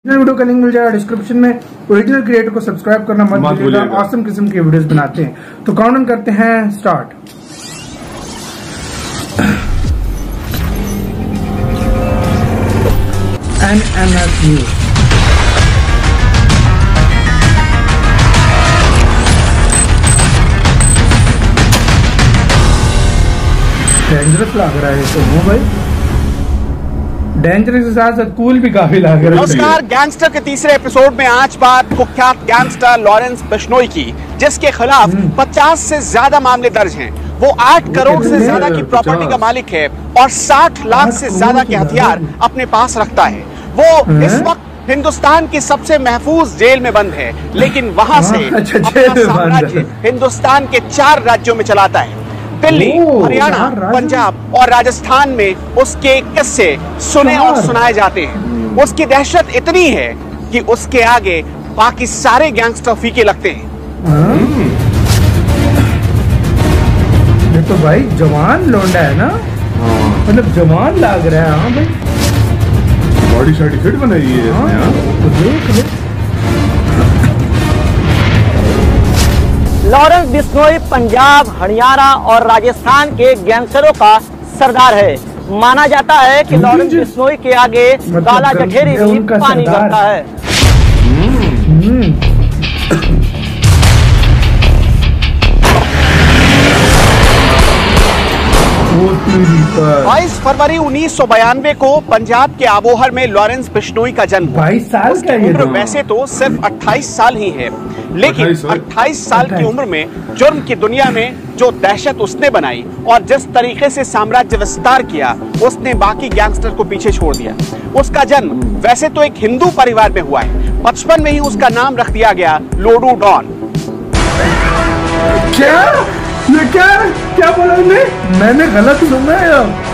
Video का link मिल जाएगा description में। ओरिजिनल क्रिएटर को सब्सक्राइब करना मत भूलिएगा। ऑसम किस्म की वीडियोस बनाते हैं। तो काउंट करते हैं, स्टार्ट। NMS news. डेंजरस लग रहा है तो भाई, डेंजरस के साथ साथ कूल भी काफी लग रहा है। नमस्कार, गैंगस्टर के तीसरे एपिसोड में आज बात कुख्यात गैंगस्टर लॉरेंस बिश्नोई की, जिसके खिलाफ 50 से ज्यादा मामले दर्ज हैं। वो 8 करोड़ से ज्यादा की प्रॉपर्टी का मालिक है और 60 लाख से ज्यादा के हथियार अपने पास रखता है। वो इस वक्त हिंदुस्तान की सबसे महफूज जेल में बंद है, लेकिन वहां से अपना साम्राज्य हिंदुस्तान के 4 राज्यों में चलाता है। दिल्ली, हरियाणा, पंजाब और राजस्थान में उसके किस्से सुने और सुनाए जाते हैं। उसकी दहशत इतनी है कि उसके आगे बाकी सारे गैंगस्टर फीके लगते हैं। ये तो भाई जवान लौंडा है ना, मतलब जवान लग रहा है। हाँ भाई, बॉडी शाडी फिट बनाई है इसने। तो देख लॉरेंस बिश्नोई पंजाब, हरियाणा और राजस्थान के गैंगस्टरों का सरदार है। माना जाता है कि लॉरेंस बिश्नोई के आगे काला जठेरी भी पानी भरता है। बाईस फरवरी 1992 को पंजाब के आबोहर में लॉरेंस बिश्नोई का जन्म हुआ। 22 साल का उसकी उम्र वैसे तो सिर्फ 28 साल ही है, लेकिन 28 साल की उम्र में जुर्म की दुनिया में जो दहशत उसने बनाई और जिस तरीके से साम्राज्य विस्तार किया, उसने बाकी गैंगस्टर को पीछे छोड़ दिया। उसका जन्म वैसे तो एक हिंदू परिवार में हुआ है। बचपन में ही उसका नाम रख दिया गया लोडू डॉन। क्या बोला मैंने गलत सुना है।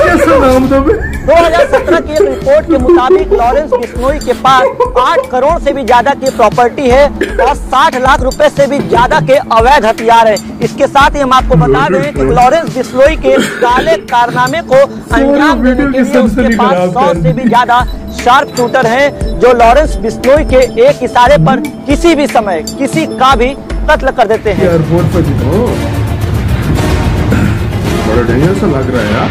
कैसा नाम तो 2017 की एक रिपोर्ट के मुताबिक लॉरेंस बिश्नोई के पास 8 करोड़ से भी ज्यादा की प्रॉपर्टी है और 60 लाख रुपए से भी ज्यादा के अवैध हथियार है। इसके साथ ही हम आपको बता दें कि लॉरेंस बिश्नोई के काले कारनामे को अंजाम देने के लिए उसके पास 100 से भी ज्यादा शार्प शूटर हैं, जो लॉरेंस बिश्नोई के एक इशारे पर किसी भी समय किसी का भी कत्ल कर देते हैं। बड़ा डेंजर सा लग रहा है यार।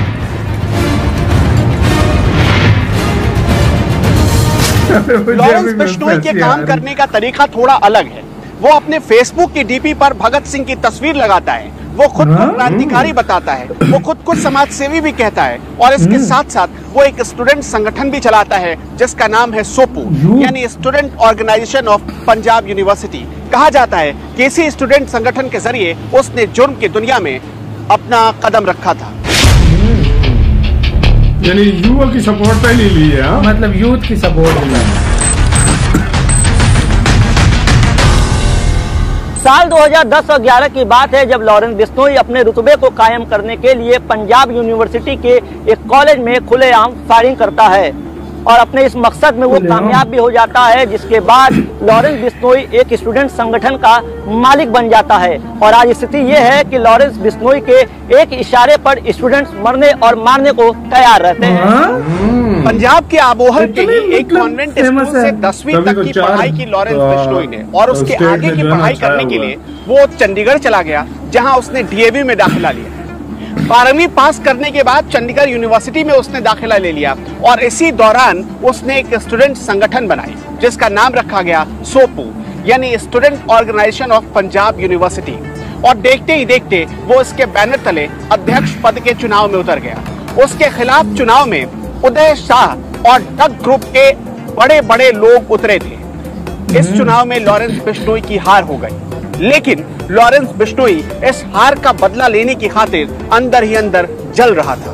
लॉरेंस बिश्नोई के काम करने का तरीका थोड़ा अलग है। वो अपने फेसबुक की डीपी पर भगत सिंह की तस्वीर लगाता है। वो खुद को क्रांतिकारी बताता है। वो खुद को समाज सेवी भी कहता है और इसके साथ साथ वो एक स्टूडेंट संगठन भी चलाता है, जिसका नाम है सोपू, यानी Student Organisation of Punjab University. कहा जाता है कि इसी स्टूडेंट संगठन के जरिए उसने जुर्म की दुनिया में अपना कदम रखा था। यानी युवा की सपोर्ट पहले ली है। मतलब यूथ की सपोर्ट मिला। साल 2010 और 11 की बात है, जब लॉरेंस बिश्नोई अपने रुतबे को कायम करने के लिए पंजाब यूनिवर्सिटी के एक कॉलेज में खुलेआम फायरिंग करता है और अपने इस मकसद में वो कामयाब भी हो जाता है, जिसके बाद लॉरेंस बिश्नोई एक स्टूडेंट संगठन का मालिक बन जाता है। और आज स्थिति ये है कि लॉरेंस बिश्नोई के एक इशारे पर स्टूडेंट्स मरने और मारने को तैयार रहते हैं। पंजाब के आबोहर के ही एक कॉन्वेंट स्कूल से 10वीं तक की पढ़ाई की लॉरेंस बिश्नोई ने, और उसके आगे की पढ़ाई करने के लिए वो चंडीगढ़ चला गया, जहां उसने DAV में दाखिला लिया। 12वीं पास करने के बाद चंडीगढ़ यूनिवर्सिटी में उसने दाखिला ले लिया और इसी दौरान उसने एक स्टूडेंट संगठन बनाई, जिसका नाम रखा गया सोपू, यानी Student Organisation of Punjab University. और देखते ही देखते वो इसके बैनर तले अध्यक्ष पद के चुनाव में उतर गया। उसके खिलाफ चुनाव में उदय शाह और डग ग्रुप के बड़े बड़े लोग उतरे थे। इस चुनाव में लॉरेंस बिश्नोई की हार हो गई, लेकिन लॉरेंस बिश्नोई इस हार का बदला लेने की खातिर अंदर ही अंदर जल रहा था।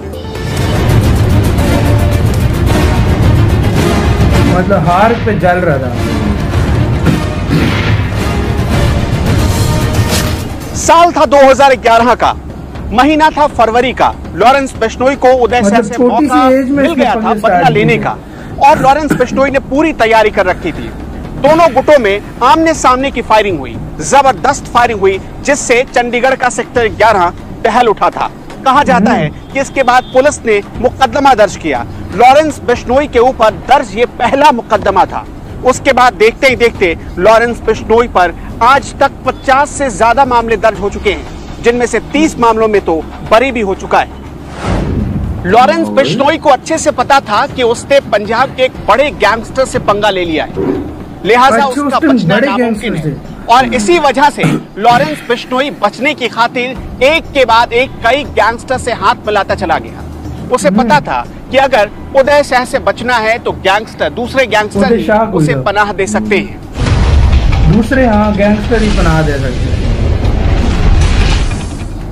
मतलब हार पे जल रहा था। साल था 2011 का, महीना था फरवरी का। लॉरेंस बिश्नोई को उदय शाह से मौका मिल गया था बदला लेने का और लॉरेंस बिश्नोई ने पूरी तैयारी कर रखी थी। दोनों गुटों में आमने सामने की फायरिंग हुई, जबरदस्त फायरिंग हुई, जिससे चंडीगढ़ का सेक्टर 11 टहल उठा था। कहा जाता है कि इसके बाद पुलिस ने मुकदमा दर्ज किया। लॉरेंस बिश्नोई के ऊपर दर्ज ये पहला मुकदमा था। उसके बाद देखते ही देखते लॉरेंस बिश्नोई पर आज तक 50 से ज्यादा मामले दर्ज हो चुके हैं, जिनमें से 30 मामलों में तो बरी भी हो चुका है। लॉरेंस बिश्नोई को अच्छे से पता था कि उसने पंजाब के एक बड़े गैंगस्टर से पंगा ले लिया है, लिहाजा उसका बचना नामुमकिन है। और इसी वजह से लॉरेंस बिश्नोई बचने की खातिर एक के बाद एक कई गैंगस्टर से हाथ मिलाता चला गया। उसे पता था कि अगर उदय शाह से बचना है तो दूसरे गैंगस्टर ही उसे पनाह दे सकते हैं। दूसरे गैंगस्टर ही पनाह दे सकते हैं।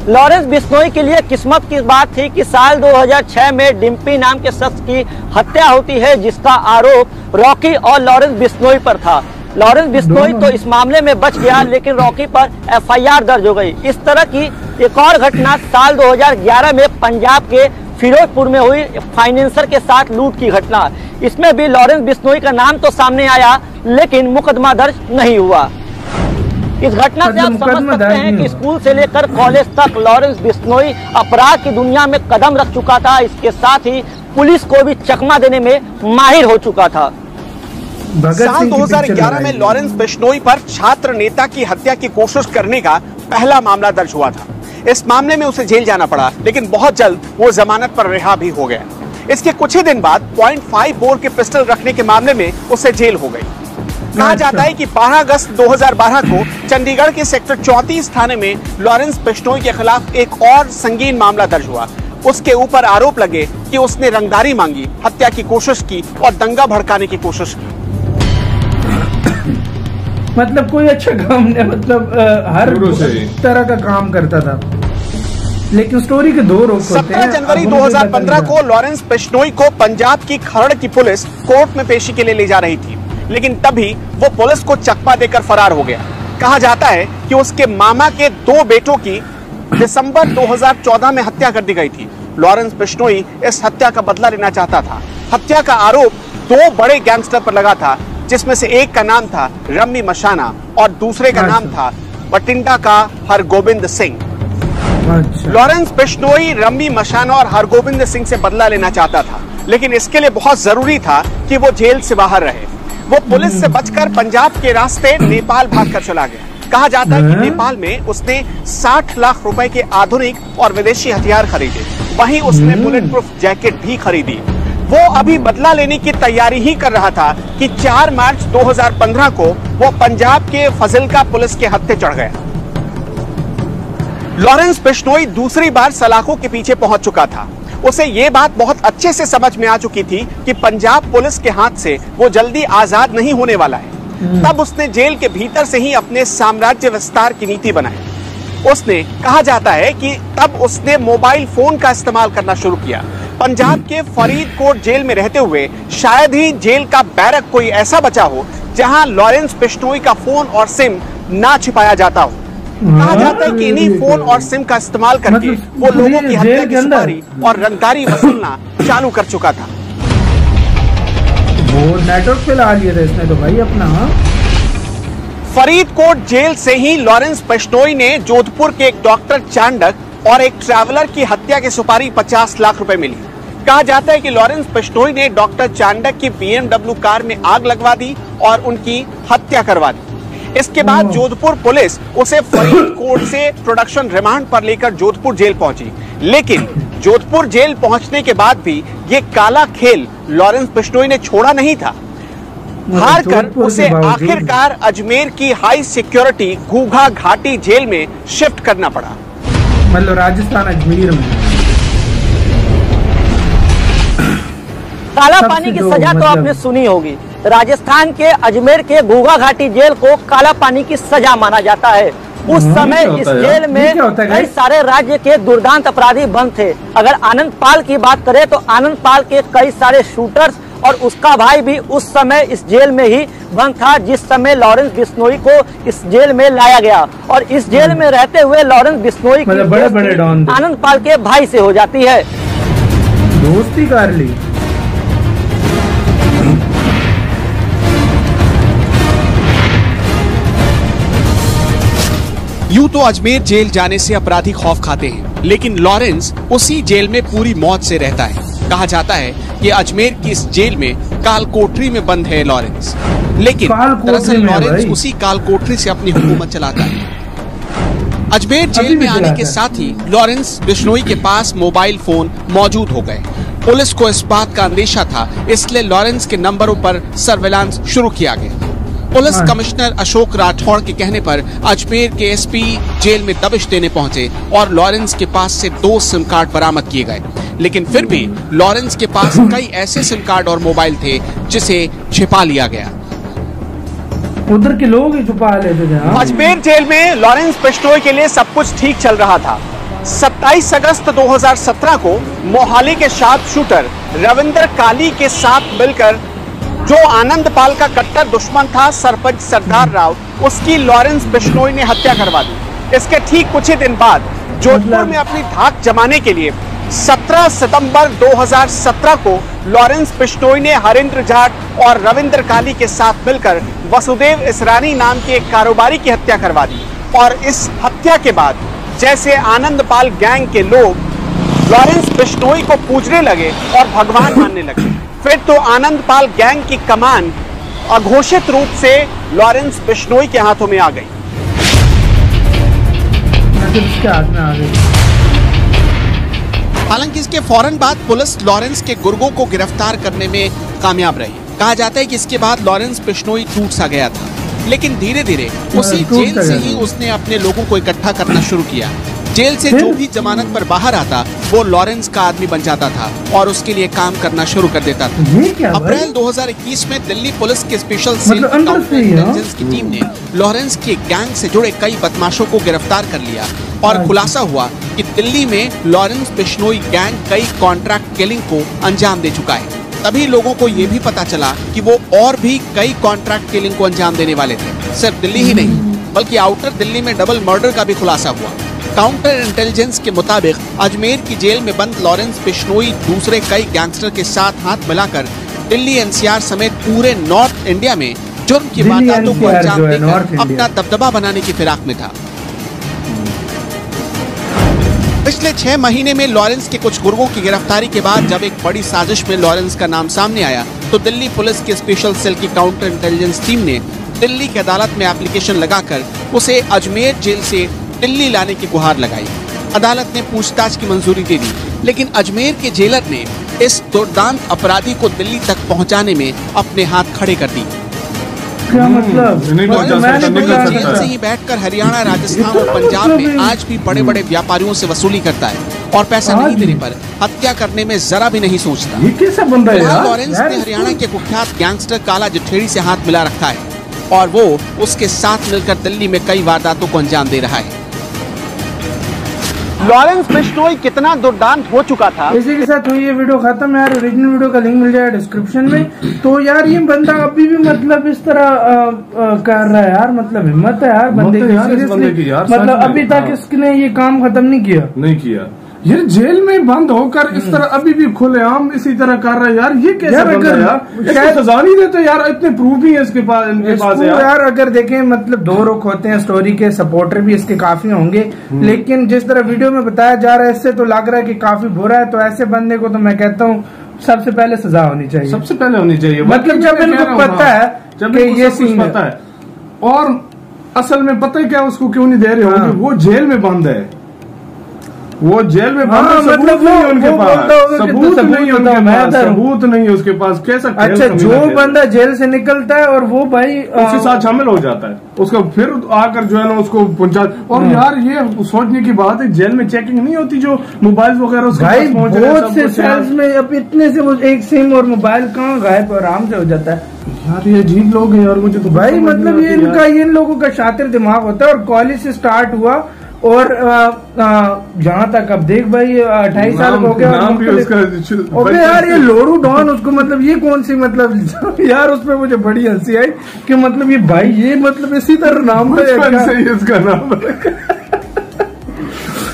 लॉरेंस बिश्नोई के लिए किस्मत की बात थी कि साल 2006 में डिम्पी नाम के शख्स की हत्या होती है, जिसका आरोप रॉकी और लॉरेंस बिश्नोई पर था। लॉरेंस बिश्नोई तो इस मामले में बच गया, लेकिन रॉकी पर FIR दर्ज हो गई। इस तरह की एक और घटना साल 2011 में पंजाब के फिरोजपुर में हुई फाइनेंसर के साथ लूट की घटना। इसमें भी लॉरेंस बिश्नोई का नाम तो सामने आया, लेकिन मुकदमा दर्ज नहीं हुआ। इस घटना से आप समझ सकते हैं कि स्कूल से लेकर कॉलेज तक लॉरेंस बिश्नोई अपराध की दुनिया में कदम रख चुका था। इसके साथ ही पुलिस को भी चकमा देने में माहिर हो चुका था। साल 2011 में लॉरेंस बिश्नोई पर छात्र नेता की हत्या की कोशिश करने का पहला मामला दर्ज हुआ था। इस मामले में उसे जेल जाना पड़ा, लेकिन बहुत जल्द वो जमानत पर रिहा भी हो गया। इसके कुछ ही दिन बाद .5 बोर के पिस्टल रखने के मामले में उसे जेल हो गई। कहा जाता है कि 12 अगस्त 2012 को चंडीगढ़ के सेक्टर 34 थाने में लॉरेंस बिश्नोई के खिलाफ एक और संगीन मामला दर्ज हुआ। उसके ऊपर आरोप लगे कि उसने रंगदारी मांगी, हत्या की कोशिश की और दंगा भड़काने की कोशिश की। मतलब कोई अच्छा काम नहीं, मतलब हर तरह का काम करता था, लेकिन स्टोरी के दो रुख होते हैं। 17 जनवरी 2015 को लॉरेंस बिश्नोई को पंजाब की खरड़ की पुलिस कोर्ट में पेशी के लिए ले जा रही थी, लेकिन तभी वो पुलिस को चकमा देकर फरार हो गया। कहा जाता है कि उसके मामा के 2 बेटों की दिसंबर 2014 में हत्या कर दी गई थी। लॉरेंस बिश्नोई इस हत्या का बदला लेना चाहता था। हत्या का आरोप 2 बड़े गैंगस्टर पर लगा था, जिसमें से एक का नाम था रम्मी मशाना और दूसरे का नाम था बटिंडा का हरगोबिंद सिंह। लॉरेंस बिश्नोई रम्मी मशाना और हरगोबिंद सिंह से बदला लेना चाहता था, लेकिन इसके लिए बहुत जरूरी था कि वो जेल से बाहर रहे। वो पुलिस से बचकर पंजाब के रास्ते नेपाल भागकर चला गया। कहा जाता है कि नेपाल में उसने 60 लाख रुपए के आधुनिक और विदेशी हथियार खरीदे। वहीं उसने बुलेट प्रूफ जैकेट भी खरीदी। वो अभी बदला लेने की तैयारी ही कर रहा था कि 4 मार्च 2015 को वो पंजाब के फजिल्का पुलिस के हत्थे चढ़ गया। लॉरेंस बिश्नोई दूसरी बार सलाखों के पीछे पहुंच चुका था। उसे ये बात बहुत अच्छे से समझ में आ चुकी थी कि पंजाब पुलिस के हाथ से वो जल्दी आजाद नहीं होने वाला है। तब उसने जेल के भीतर से ही अपने साम्राज्य विस्तार की नीति बनाई। उसने, कहा जाता है कि तब उसने मोबाइल फोन का इस्तेमाल करना शुरू किया। पंजाब के फरीदकोट जेल में रहते हुए शायद ही जेल का बैरक कोई ऐसा बचा हो जहां लॉरेंस बिश्नोई का फोन और सिम ना छिपाया जाता हो। कहा जाता है कि इन्हीं फोन और सिम का इस्तेमाल करके वो लोगों की हत्या की सुपारी और रंगदारी वसूलना चालू कर चुका था। वो नेटवर्क पे ला लिया था इसने तो भाई अपना। फरीदकोट जेल से ही लॉरेंस बिश्नोई ने जोधपुर के एक डॉक्टर चांडक और एक ट्रैवलर की हत्या की सुपारी 50 लाख रुपए मिली। कहा जाता है कि लॉरेंस बिश्नोई ने डॉक्टर चांडक की BMW कार में आग लगवा दी और उनकी हत्या करवा दी। इसके बाद जोधपुर पुलिस उसे फरीदकोट से प्रोडक्शन रिमांड पर लेकर जोधपुर जेल पहुंची, लेकिन जोधपुर जेल पहुंचने के बाद भी ये काला खेल लॉरेंस बिश्नोई ने छोड़ा नहीं था। हार कर उसे आखिरकार अजमेर की हाई सिक्योरिटी घूघा घाटी जेल में शिफ्ट करना पड़ा। मतलब राजस्थान अजमेर में। काला पानी की सजा तो आपने सुनी होगी। राजस्थान के अजमेर के घूघा घाटी जेल को काला पानी की सजा माना जाता है। उस समय इस जेल में कई सारे राज्य के दुर्दांत अपराधी बंद थे। अगर आनंद पाल की बात करें तो आनंद पाल के कई सारे शूटर्स और उसका भाई भी उस समय इस जेल में ही बंद था जिस समय लॉरेंस बिश्नोई को इस जेल में लाया गया। और इस जेल में रहते हुए लॉरेंस बिश्नोई की बड़े आनंद पाल के भाई से हो जाती है। दोस्ती कर ली। यूं तो अजमेर जेल जाने से अपराधी खौफ खाते हैं, लेकिन लॉरेंस उसी जेल में पूरी मौत से रहता है। कहा जाता है कि अजमेर की इस जेल में काल कोठरी में बंद है लॉरेंस, लेकिन दरअसल लॉरेंस उसी काल कोठरी से अपनी हुकूमत चलाता है। अजमेर जेल में आने के साथ ही लॉरेंस बिश्नोई के पास मोबाइल फोन मौजूद हो गए। पुलिस को इस बात का अंदेशा था, इसलिए लॉरेंस के नंबरों पर सर्वेलांस शुरू किया गया। पुलिस कमिश्नर अशोक राठौड़ के कहने पर अजमेर के एसपी जेल में दबिश देने पहुंचे और लॉरेंस के पास से 2 सिम कार्ड बरामद किए गए, लेकिन फिर भी लॉरेंस के पास कई ऐसे सिम कार्ड और मोबाइल थे जिसे छिपा लिया गया। उधर के लोग ही छुपा लेते थे। अजमेर जेल में लॉरेंस बिश्नोई के लिए सब कुछ ठीक चल रहा था। 27 अगस्त 2017 को मोहाली के शार्प शूटर रविंदर काली के साथ मिलकर जो आनंदपाल का कट्टर दुश्मन था सरपंच सरदार राव, उसकी लॉरेंस बिश्नोई ने हत्या करवा दी। इसके ठीक कुछ ही दिन बाद जोधपुर में अपनी धाक जमाने के लिए 17 सितंबर 2017 को लॉरेंस बिश्नोई ने हरिंद्र जाट और रविंद्र काली के साथ मिलकर वसुदेव इसरानी नाम के एक कारोबारी की हत्या करवा दी। और इस हत्या के बाद जैसे आनंदपाल गैंग के लोग लॉरेंस बिश्नोई को पूजने लगे और भगवान मानने लगे, फिर तो आनंदपाल गैंग की कमान अघोषित रूप से लॉरेंस बिश्नोई के हाथों में आ गई। हालांकि इसके फौरन बाद पुलिस लॉरेंस के गुर्गों को गिरफ्तार करने में कामयाब रही। कहा जाता है कि इसके बाद लॉरेंस बिश्नोई टूट सा गया था, लेकिन धीरे धीरे उसी जेल से ही उसने अपने लोगों को इकट्ठा करना शुरू किया। जेल से जो भी जमानत पर बाहर आता वो लॉरेंस का आदमी बन जाता था और उसके लिए काम करना शुरू कर देता था। अप्रैल 2021 में दिल्ली पुलिस के स्पेशल सेल काउंटर इंटेलिजेंस की टीम ने लॉरेंस के गैंग से जुड़े कई बदमाशों को गिरफ्तार कर लिया और खुलासा हुआ कि दिल्ली में लॉरेंस बिश्नोई गैंग कई कॉन्ट्रैक्ट किलिंग को अंजाम दे चुका है। तभी लोगों को ये भी पता चला कि वो और भी कई कॉन्ट्रैक्ट किलिंग को अंजाम देने वाले थे। सिर्फ दिल्ली ही नहीं बल्कि आउटर दिल्ली में डबल मर्डर का भी खुलासा हुआ। काउंटर इंटेलिजेंस के मुताबिक अजमेर की जेल में बंद लॉरेंस बिश्नोई दूसरे कई गैंगस्टर के साथ हाथ मिलाकर दिल्ली एनसीआर समेत पूरे नॉर्थ इंडिया में जुर्म की वारदातों को अंजाम देकर अपना दबदबा बनाने की फिराक में था। पिछले 6 महीने में लॉरेंस के कुछ गुर्गों की गिरफ्तारी के बाद जब एक बड़ी साजिश में लॉरेंस का नाम सामने आया तो दिल्ली पुलिस के स्पेशल सेल की काउंटर इंटेलिजेंस टीम ने दिल्ली की अदालत में एप्लीकेशन लगाकर उसे अजमेर जेल से दिल्ली लाने की गुहार लगाई। अदालत ने पूछताछ की मंजूरी दे दी, लेकिन अजमेर के जेलर ने इस दुर्दांत अपराधी को दिल्ली तक पहुंचाने में अपने हाथ खड़े कर दी। क्या मतलब? जेल से ही बैठकर हरियाणा, राजस्थान और पंजाब में आज भी बड़े बड़े व्यापारियों से वसूली करता है और पैसा नहीं देने पर हत्या करने में जरा भी नहीं सोचता। ये कैसा बंदा है यार? लॉरेंस ने हरियाणा के कुख्यात गैंगस्टर काला जठेड़ी से हाथ मिला रखा है और वो उसके साथ मिलकर दिल्ली में कई वारदातों को अंजाम दे रहा है। लॉरेंस बिश्नोई कितना दुर्दांत हो चुका था। इसी के साथ हुई ये वीडियो खत्म। यार ओरिजिनल वीडियो का लिंक मिल जाएगा डिस्क्रिप्शन में। तो यार ये बंदा अभी भी मतलब इस तरह कर रहा है यार, मतलब हिम्मत है यार बंदे की। मतलब अभी तक इसने ये काम खत्म नहीं किया। ये जेल में बंद होकर इस तरह अभी भी खुलेआम इसी तरह कर रहा है यार। ये कैसे बंदा है यार? इसको सजा नहीं देते यार, इतने प्रूफ भी है इसके पास, इनके पास यार। अगर देखें मतलब 2 रुख होते हैं स्टोरी के, सपोर्टर भी इसके काफी होंगे, लेकिन जिस तरह वीडियो में बताया जा रहा है इससे तो लग रहा है कि काफी बुरा है। तो ऐसे बंदे को तो मैं कहता हूँ सबसे पहले सजा होनी चाहिए। सबसे पहले होनी चाहिए, मतलब जब इनको पता है जब ये सीन पता है। और असल में पता है क्या उसको क्यों नहीं दे रहे होंगे? वो जेल में बंद है, वो जेल में बंद है, मतलब नहीं उनके पास सबूत नहीं है, उनके पास सबूत नहीं है उसके पास। कैसा? अच्छा, जो बंदा जेल से निकलता है और वो भाई उसके साथ शामिल हो जाता है, उसका फिर आकर जो है ना उसको पहुंचा। और यार ये सोचने की बात है, जेल में चेकिंग नहीं होती जो मोबाइल वगैरह उसके बहुत से सेल्स में अब इतने से वो एक सिम और मोबाइल कहाँ गायब आराम से हो जाता है यार। ये अजीब लोग हैं यार, मुझे तो भाई मतलब ये इनका इन लोगों का शातिर दिमाग होता है। और कॉलेज से स्टार्ट हुआ और जहाँ तक अब देख भाई 28 साल हो गया और यार ये लोरू डॉन उसको मतलब ये कौन सी मतलब यार उसमें मुझे बड़ी हंसी आई कि मतलब ये भाई ये मतलब इसी तरह नाम है इसका नाम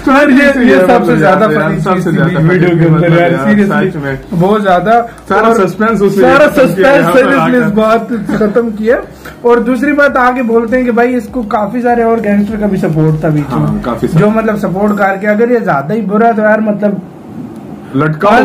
यार। ये सबसे ज्यादा वीडियो के अंदर यार सीरियसली बहुत ज्यादा सारा सस्पेंस सीरियसली इस बात खत्म किया। और दूसरी बात आगे बोलते हैं कि भाई इसको काफी सारे और गैंगस्टर का भी सपोर्ट था बीच में, जो मतलब सपोर्ट करके अगर ये ज्यादा ही बुरा तो यार मतलब लटकाओ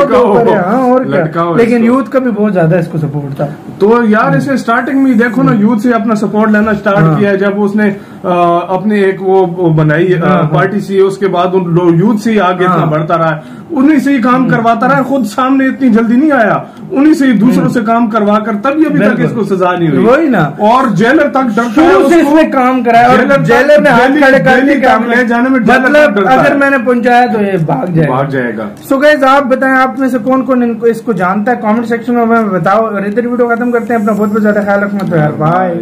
तो और क्या। लेकिन यूथ का भी बहुत ज्यादा इसको सपोर्ट था। तो यार इसे स्टार्टिंग में देखो ना, यूथ से अपना सपोर्ट लेना स्टार्ट किया जब उसने अपने एक वो बनाई पार्टी सी, उसके बाद उन यूथ से ही आगे इतना बढ़ता रहा, उन्हीं से ही काम करवाता रहा, खुद सामने इतनी जल्दी नहीं आया, उन्हीं से ही दूसरों से काम करवा कर तभी अभी तक इसको सजा नहीं हुई। वही ना, और जेलर तक डरता है, उसने काम कराया और जेलर ने हाथ खड़े करके काम ले जाने में, मतलब अगर मैंने पहुंचाया तो ये भाग जाएगा। सो गाइस आप बताएं, आप में से कौन कौन इसको जानता है, कमेंट सेक्शन में बताओ। इधर वीडियो खत्म करते हैं, अपना बहुत बहुत ज्यादा ख्याल रखना। तो यार बाय।